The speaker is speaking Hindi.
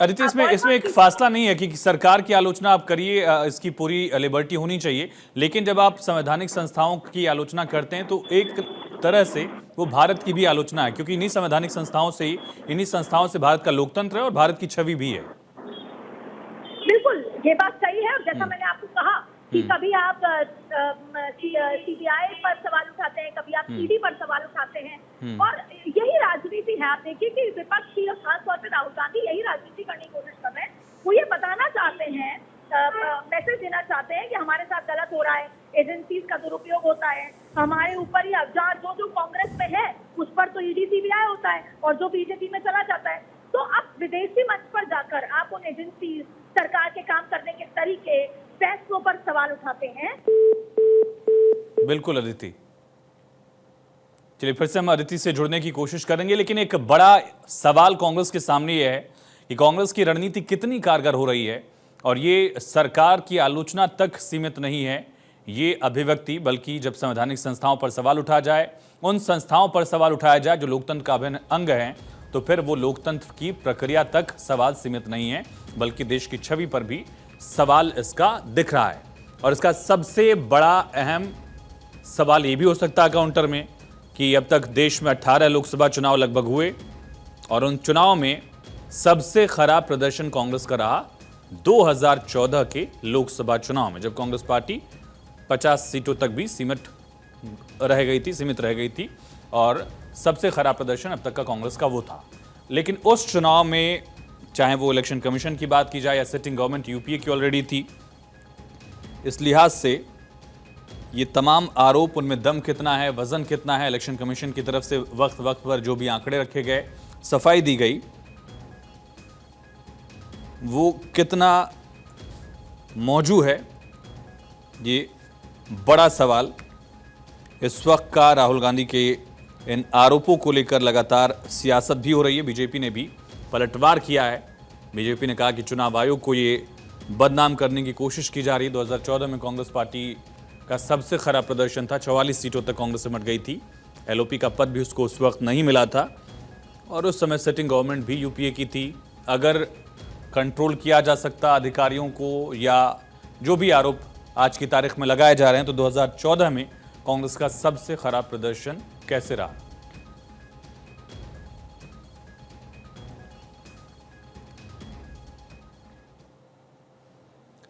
अदिति, इसमें इसमें एक फासला नहीं है कि सरकार की आलोचना आप करिए, इसकी पूरी लिबर्टी होनी चाहिए, लेकिन जब आप संवैधानिक संस्थाओं की आलोचना करते हैं तो एक तरह से वो भारत की भी आलोचना है, क्योंकि इन्हीं संवैधानिक संस्थाओं से ही, इन्हीं संस्थाओं से भारत का लोकतंत्र है और भारत की छवि भी है। बिल्कुल, ये बात सही है। और जैसा मैंने आपको कहा कि कभी आप सीबीआई पर सवाल उठाते हैं, कभी आप ईडी पर सवाल उठाते हैं, और यही राजनीति है। आप देखिए कि विपक्षी और खासतौर पर राहुल गांधी यही राजनीति करने की कोशिश कर रहे हैं। वो ये बताना चाहते हैं, मैसेज देना चाहते हैं कि हमारे साथ गलत हो रहा है, एजेंसीज का दुरुपयोग होता है, हमारे ऊपर ही जो कांग्रेस में है उस पर तो ईडी सीबीआई होता है, और जो बीजेपी में चला जाता है। तो अब विदेशी मंच पर जाकर आप उन एजेंसी, सरकार के काम करने के तरीके, फैसलों पर सवाल उठाते हैं। बिल्कुल अदिति, चलिए फिर से हम अदिति से जुड़ने की कोशिश करेंगे, लेकिन एक बड़ा सवाल कांग्रेस के सामने यह है कि कांग्रेस की रणनीति कितनी कारगर हो रही है, और ये सरकार की आलोचना तक सीमित नहीं है ये अभिव्यक्ति, बल्कि जब संवैधानिक संस्थाओं पर सवाल उठाया जाए, उन संस्थाओं पर सवाल उठाया जाए जो लोकतंत्र का अभिन्न अंग है, तो फिर वो लोकतंत्र की प्रक्रिया तक सवाल सीमित नहीं है, बल्कि देश की छवि पर भी सवाल इसका दिख रहा है। और इसका सबसे बड़ा अहम सवाल ये भी हो सकता है काउंटर में कि अब तक देश में 18 लोकसभा चुनाव लगभग हुए, और उन चुनाव में सबसे खराब प्रदर्शन कांग्रेस का रहा 2014 के लोकसभा चुनाव में, जब कांग्रेस पार्टी 50 सीटों तक भी सीमित रह गई थी, और सबसे खराब प्रदर्शन अब तक का कांग्रेस का वो था। लेकिन उस चुनाव में, चाहे वो इलेक्शन कमीशन की बात की जाए या सिटिंग गवर्नमेंट यूपीए की ऑलरेडी थी, इस लिहाज से ये तमाम आरोप, उनमें दम कितना है, वजन कितना है, इलेक्शन कमीशन की तरफ से वक्त वक्त पर जो भी आंकड़े रखे गए, सफाई दी गई, वो कितना मौजूद है, ये बड़ा सवाल इस वक्त का। राहुल गांधी के इन आरोपों को लेकर लगातार सियासत भी हो रही है। बीजेपी ने भी पलटवार किया है। बीजेपी ने कहा कि चुनाव आयोग को ये बदनाम करने की कोशिश की जा रही है। 2014 में कांग्रेस पार्टी का सबसे खराब प्रदर्शन था, 44 सीटों तक कांग्रेस सिमट गई थी, एलओपी का पद भी उसको उस वक्त नहीं मिला था, और उस समय सिटिंग गवर्नमेंट भी यूपीए की थी। अगर कंट्रोल किया जा सकता अधिकारियों को, या जो भी आरोप आज की तारीख में लगाए जा रहे हैं, तो 2014 में कांग्रेस का सबसे खराब प्रदर्शन कैसे रहा।